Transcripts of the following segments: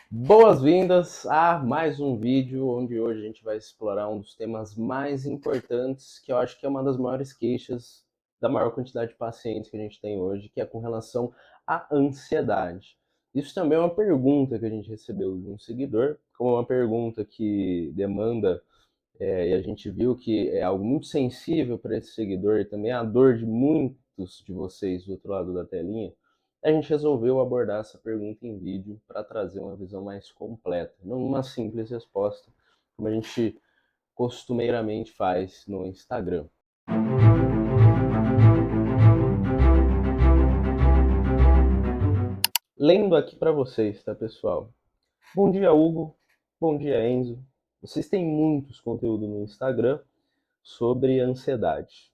Boas-vindas a mais um vídeo onde hoje a gente vai explorar um dos temas mais importantes, que eu acho que é uma das maiores queixas da maior quantidade de pacientes que a gente tem hoje, que é com relação à ansiedade. Isso também é uma pergunta que a gente recebeu de um seguidor, como uma pergunta que demanda, e a gente viu que é algo muito sensível para esse seguidor e também a dor de muitos de vocês do outro lado da telinha. A gente resolveu abordar essa pergunta em vídeo para trazer uma visão mais completa, não uma simples resposta, como a gente costumeiramente faz no Instagram. Lendo aqui para vocês, tá, pessoal? Bom dia, Hugo. Bom dia, Enzo. Vocês têm muitos conteúdos no Instagram sobre ansiedade.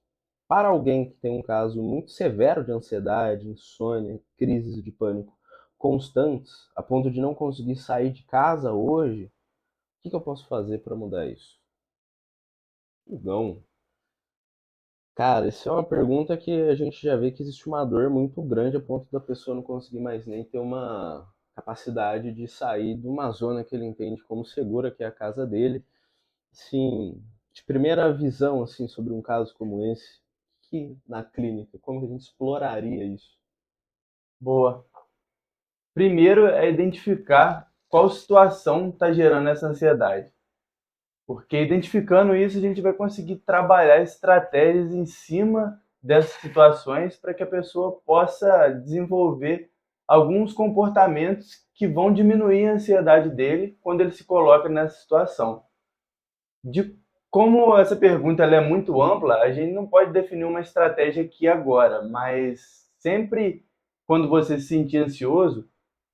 Para alguém que tem um caso muito severo de ansiedade, insônia, crises de pânico constantes, a ponto de não conseguir sair de casa hoje, o que eu posso fazer para mudar isso? Não. Cara, isso é uma pergunta que a gente já vê que existe uma dor muito grande a ponto da pessoa não conseguir mais nem ter uma capacidade de sair de uma zona que ele entende como segura, que é a casa dele. Sim, de primeira visão assim sobre um caso como esse, que na clínica, como que a gente exploraria isso? Boa. Primeiro é identificar qual situação está gerando essa ansiedade. Porque identificando isso, a gente vai conseguir trabalhar estratégias em cima dessas situações para que a pessoa possa desenvolver alguns comportamentos que vão diminuir a ansiedade dele quando ele se coloca nessa situação. De como essa pergunta ela é muito ampla, a gente não pode definir uma estratégia aqui agora, mas sempre quando você se sentir ansioso,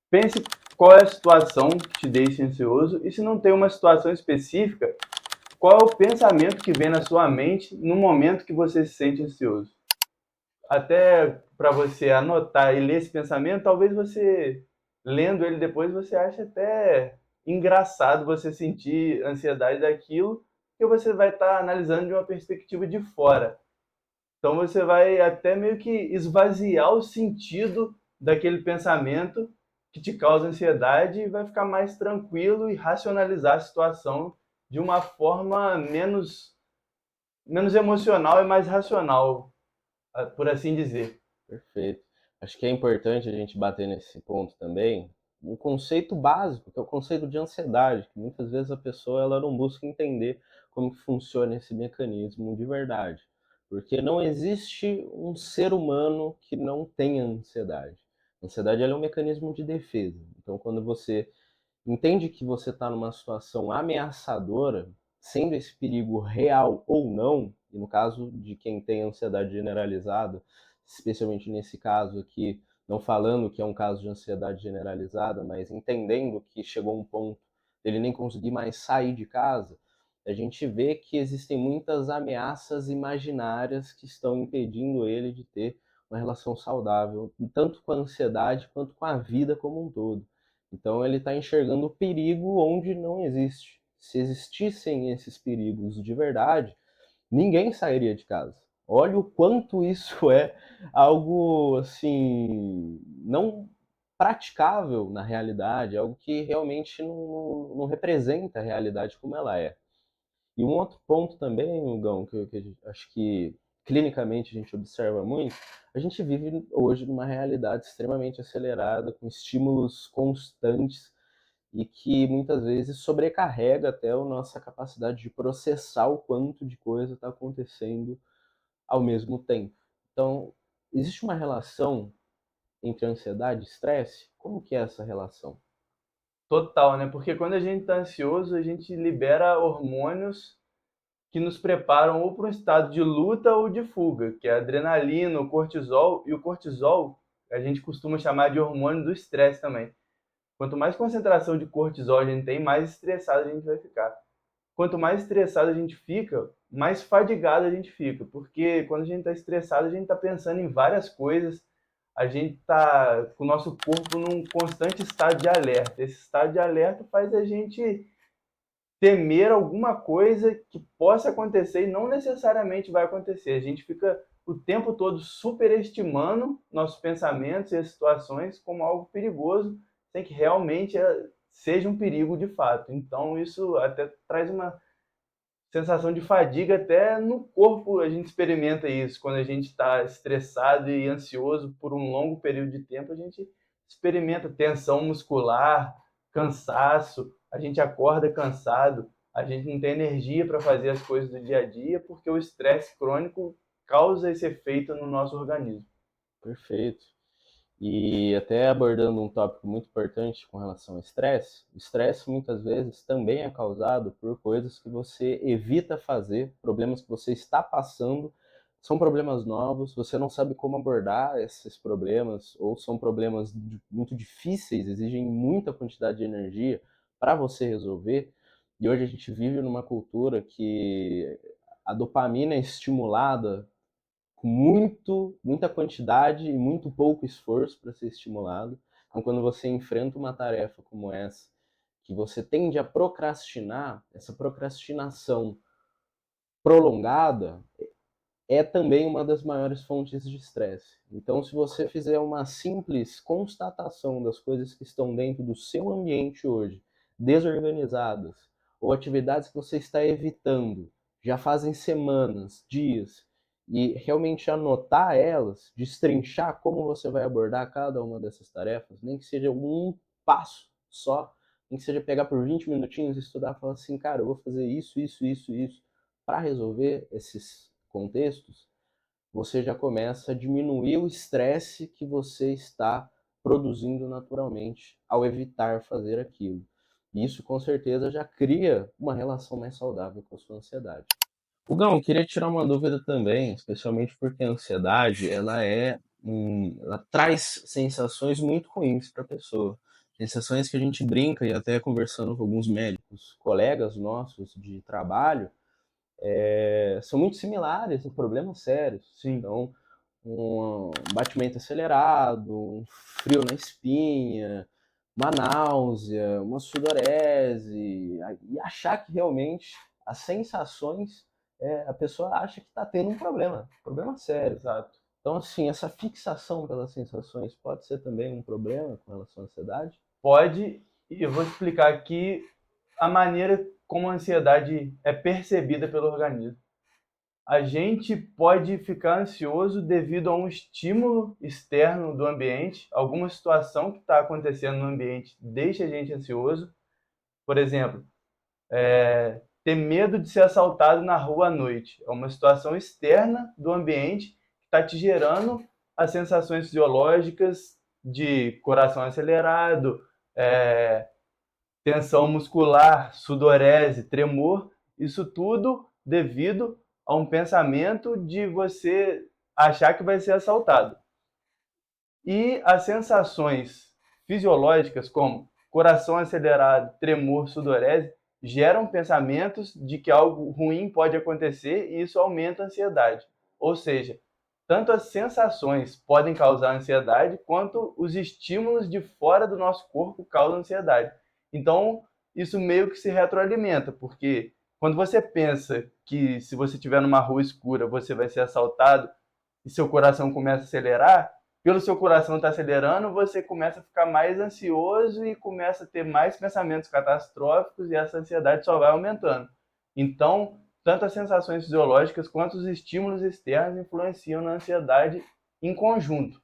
pense qual é a situação que te deixa ansioso e se não tem uma situação específica, qual é o pensamento que vem na sua mente no momento que você se sente ansioso. Até para você anotar e ler esse pensamento, talvez você, lendo ele depois, você ache até engraçado você sentir ansiedade daquilo, porque você vai estar analisando de uma perspectiva de fora. Então você vai até meio que esvaziar o sentido daquele pensamento que te causa ansiedade e vai ficar mais tranquilo e racionalizar a situação de uma forma menos emocional e mais racional, por assim dizer. Perfeito. Acho que é importante a gente bater nesse ponto também, um conceito básico, que é o conceito de ansiedade, que muitas vezes a pessoa ela não busca entender como que funciona esse mecanismo de verdade. Porque não existe um ser humano que não tenha ansiedade. A ansiedade ela é um mecanismo de defesa. Então, quando você entende que você está numa situação ameaçadora, sendo esse perigo real ou não, e no caso de quem tem ansiedade generalizada, especialmente nesse caso aqui, não falando que é um caso de ansiedade generalizada, mas entendendo que chegou um ponto dele nem conseguir mais sair de casa, a gente vê que existem muitas ameaças imaginárias que estão impedindo ele de ter uma relação saudável, tanto com a ansiedade quanto com a vida como um todo. Então ele está enxergando o perigo onde não existe. Se existissem esses perigos de verdade, ninguém sairia de casa. Olha o quanto isso é algo assim não praticável na realidade, algo que realmente não representa a realidade como ela é. E um outro ponto também, Hugão, que acho que clinicamente a gente observa muito, a gente vive hoje numa realidade extremamente acelerada, com estímulos constantes e que muitas vezes sobrecarrega até a nossa capacidade de processar o quanto de coisa está acontecendo ao mesmo tempo. Então, existe uma relação entre ansiedade e estresse? Como que é essa relação? Total, né? Porque quando a gente está ansioso, a gente libera hormônios que nos preparam ou para um estado de luta ou de fuga, que é a adrenalina, o cortisol, e o cortisol a gente costuma chamar de hormônio do estresse também. Quanto mais concentração de cortisol a gente tem, mais estressado a gente vai ficar. Quanto mais estressado a gente fica, mais fadigado a gente fica, porque quando a gente está estressado, a gente está pensando em várias coisas, a gente está com o nosso corpo num constante estado de alerta. Esse estado de alerta faz a gente temer alguma coisa que possa acontecer e não necessariamente vai acontecer. A gente fica o tempo todo superestimando nossos pensamentos e as situações como algo perigoso, sem que realmente seja um perigo de fato. Então isso até traz uma sensação de fadiga até no corpo. A gente experimenta isso quando a gente está estressado e ansioso por um longo período de tempo. A gente experimenta tensão muscular, cansaço, a gente acorda cansado, a gente não tem energia para fazer as coisas do dia a dia porque o estresse crônico causa esse efeito no nosso organismo. Perfeito. E até abordando um tópico muito importante com relação ao estresse, o estresse muitas vezes também é causado por coisas que você evita fazer, problemas que você está passando, são problemas novos, você não sabe como abordar esses problemas, ou são problemas muito difíceis, exigem muita quantidade de energia para você resolver. E hoje a gente vive numa cultura que a dopamina é estimulada com muita quantidade e muito pouco esforço para ser estimulado. Então, quando você enfrenta uma tarefa como essa, que você tende a procrastinar, essa procrastinação prolongada é também uma das maiores fontes de estresse. Então, se você fizer uma simples constatação das coisas que estão dentro do seu ambiente hoje, desorganizadas, ou atividades que você está evitando, já fazem semanas, dias, e realmente anotar elas, destrinchar como você vai abordar cada uma dessas tarefas, nem que seja um passo só, nem que seja pegar por 20 minutinhos e estudar e falar assim, cara, eu vou fazer isso, isso, isso, isso, para resolver esses contextos, você já começa a diminuir o estresse que você está produzindo naturalmente ao evitar fazer aquilo. Isso com certeza já cria uma relação mais saudável com a sua ansiedade. Hugão, eu queria tirar uma dúvida também, especialmente porque a ansiedade, ela traz sensações muito ruins para a pessoa. Sensações que a gente brinca e até conversando com alguns médicos, colegas nossos de trabalho, são muito similares a problemas sérios. Sim, Então, um batimento acelerado, um frio na espinha, uma náusea, uma sudorese, e achar que realmente as sensações, a pessoa acha que está tendo um problema sério. exato. Então, assim, essa fixação pelas sensações pode ser também um problema com relação à ansiedade? Pode, e eu vou explicar aqui a maneira como a ansiedade é percebida pelo organismo. A gente pode ficar ansioso devido a um estímulo externo do ambiente, alguma situação que está acontecendo no ambiente deixa a gente ansioso. Por exemplo, ter medo de ser assaltado na rua à noite. É uma situação externa do ambiente que está te gerando as sensações fisiológicas de coração acelerado, tensão muscular, sudorese, tremor. Isso tudo devido a um pensamento de você achar que vai ser assaltado. E as sensações fisiológicas, como coração acelerado, tremor, sudorese, geram pensamentos de que algo ruim pode acontecer e isso aumenta a ansiedade. Ou seja, tanto as sensações podem causar ansiedade, quanto os estímulos de fora do nosso corpo causam ansiedade. Então, isso meio que se retroalimenta, porque quando você pensa que se você estiver numa rua escura você vai ser assaltado e seu coração começa a acelerar, pelo seu coração estar acelerando, você começa a ficar mais ansioso e começa a ter mais pensamentos catastróficos e essa ansiedade só vai aumentando. Então, tanto as sensações fisiológicas quanto os estímulos externos influenciam na ansiedade em conjunto.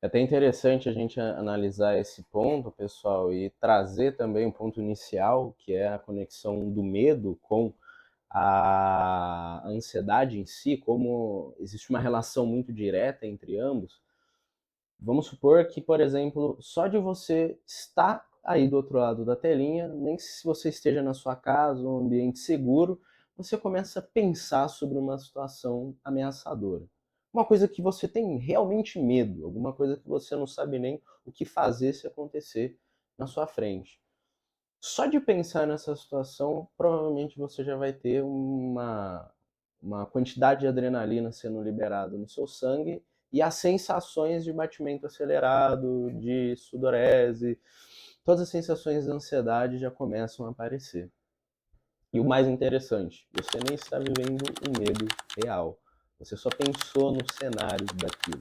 É até interessante a gente analisar esse ponto, pessoal, e trazer também um ponto inicial, que é a conexão do medo com a ansiedade em si, como existe uma relação muito direta entre ambos. Vamos supor que, por exemplo, só de você estar aí do outro lado da telinha, nem que se você esteja na sua casa, um ambiente seguro, você começa a pensar sobre uma situação ameaçadora. Uma coisa que você tem realmente medo, alguma coisa que você não sabe nem o que fazer se acontecer na sua frente. Só de pensar nessa situação, provavelmente você já vai ter uma quantidade de adrenalina sendo liberada no seu sangue e as sensações de batimento acelerado, de sudorese, todas as sensações de ansiedade já começam a aparecer. E o mais interessante, você nem está vivendo um medo real. Você só pensou no cenário daquilo.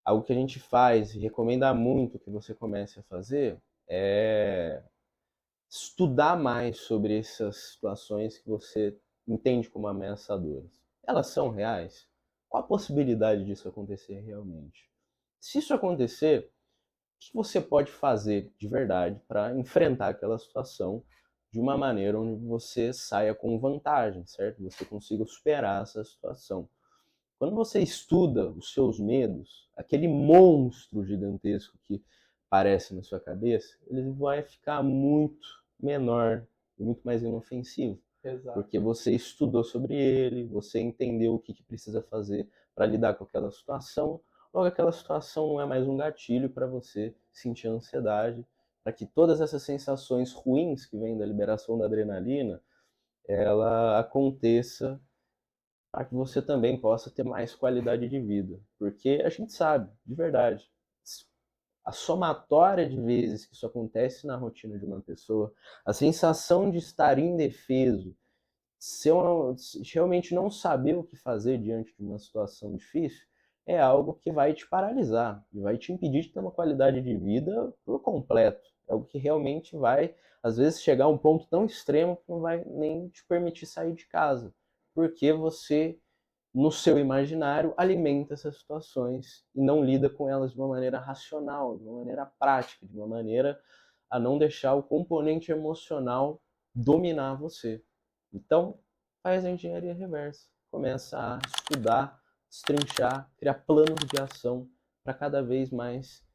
Algo que a gente faz e recomenda muito que você comece a fazer é estudar mais sobre essas situações que você entende como ameaçadoras. Elas são reais? Qual a possibilidade disso acontecer realmente? Se isso acontecer, o que você pode fazer de verdade para enfrentar aquela situação de uma maneira onde você saia com vantagem, certo? Você consiga superar essa situação. Quando você estuda os seus medos, aquele monstro gigantesco que aparece na sua cabeça, ele vai ficar muito menor e muito mais inofensivo, Exato. porque você estudou sobre ele, você entendeu o que precisa fazer para lidar com aquela situação, logo aquela situação não é mais um gatilho para você sentir ansiedade, para que todas essas sensações ruins que vêm da liberação da adrenalina, ela aconteça para que você também possa ter mais qualidade de vida. Porque a gente sabe, de verdade, a somatória de vezes que isso acontece na rotina de uma pessoa, a sensação de estar indefeso, se eu realmente não saber o que fazer diante de uma situação difícil, é algo que vai te paralisar, e vai te impedir de ter uma qualidade de vida por completo. É algo que realmente vai, às vezes, chegar a um ponto tão extremo que não vai nem te permitir sair de casa, porque você, no seu imaginário, alimenta essas situações e não lida com elas de uma maneira racional, de uma maneira prática, de uma maneira a não deixar o componente emocional dominar você. Então, faz a engenharia reversa. Começa a estudar, destrinchar, criar planos de ação para cada vez mais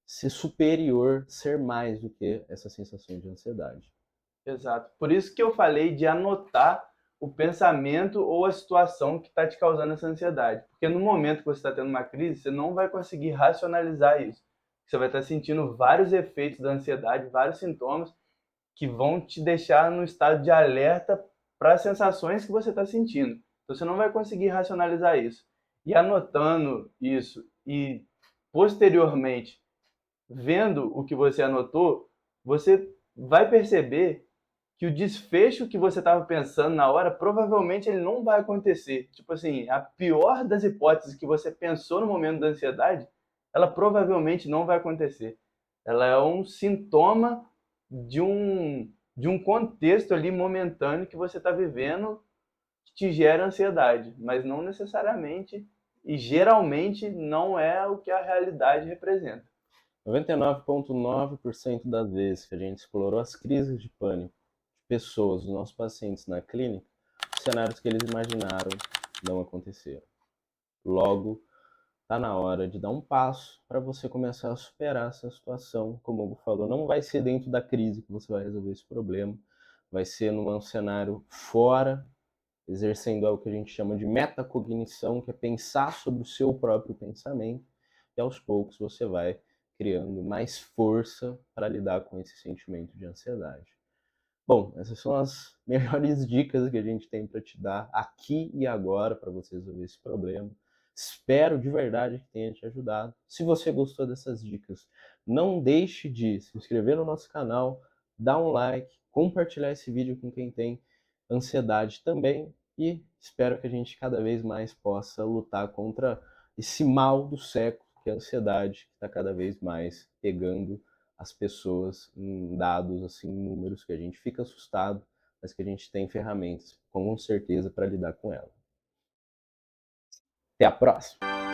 ser superior, ser mais do que essa sensação de ansiedade. Exato. Por isso que eu falei de anotar o pensamento ou a situação que está te causando essa ansiedade. Porque no momento que você está tendo uma crise, você não vai conseguir racionalizar isso. Você vai estar sentindo vários efeitos da ansiedade, vários sintomas que vão te deixar no estado de alerta para as sensações que você está sentindo. Então você não vai conseguir racionalizar isso. E anotando isso e posteriormente vendo o que você anotou, você vai perceber que o desfecho que você estava pensando na hora, provavelmente ele não vai acontecer. Tipo assim, a pior das hipóteses que você pensou no momento da ansiedade, ela provavelmente não vai acontecer. Ela é um sintoma de um contexto ali momentâneo que você está vivendo que te gera ansiedade, mas não necessariamente e geralmente não é o que a realidade representa. 99,9% das vezes que a gente explorou as crises de pânico de pessoas, dos nossos pacientes na clínica, os cenários que eles imaginaram não aconteceram. Logo, está na hora de dar um passo para você começar a superar essa situação. Como o Hugo falou, não vai ser dentro da crise que você vai resolver esse problema, vai ser num cenário fora, exercendo algo que a gente chama de metacognição, que é pensar sobre o seu próprio pensamento, e aos poucos você vai criando mais força para lidar com esse sentimento de ansiedade. Bom, essas são as melhores dicas que a gente tem para te dar aqui e agora para você resolver esse problema. Espero de verdade que tenha te ajudado. Se você gostou dessas dicas, não deixe de se inscrever no nosso canal, dar um like, compartilhar esse vídeo com quem tem ansiedade também e espero que a gente cada vez mais possa lutar contra esse mal do século, que é a ansiedade, que está cada vez mais pegando as pessoas em dados, assim, em números que a gente fica assustado, mas que a gente tem ferramentas, com certeza, para lidar com ela. Até a próxima!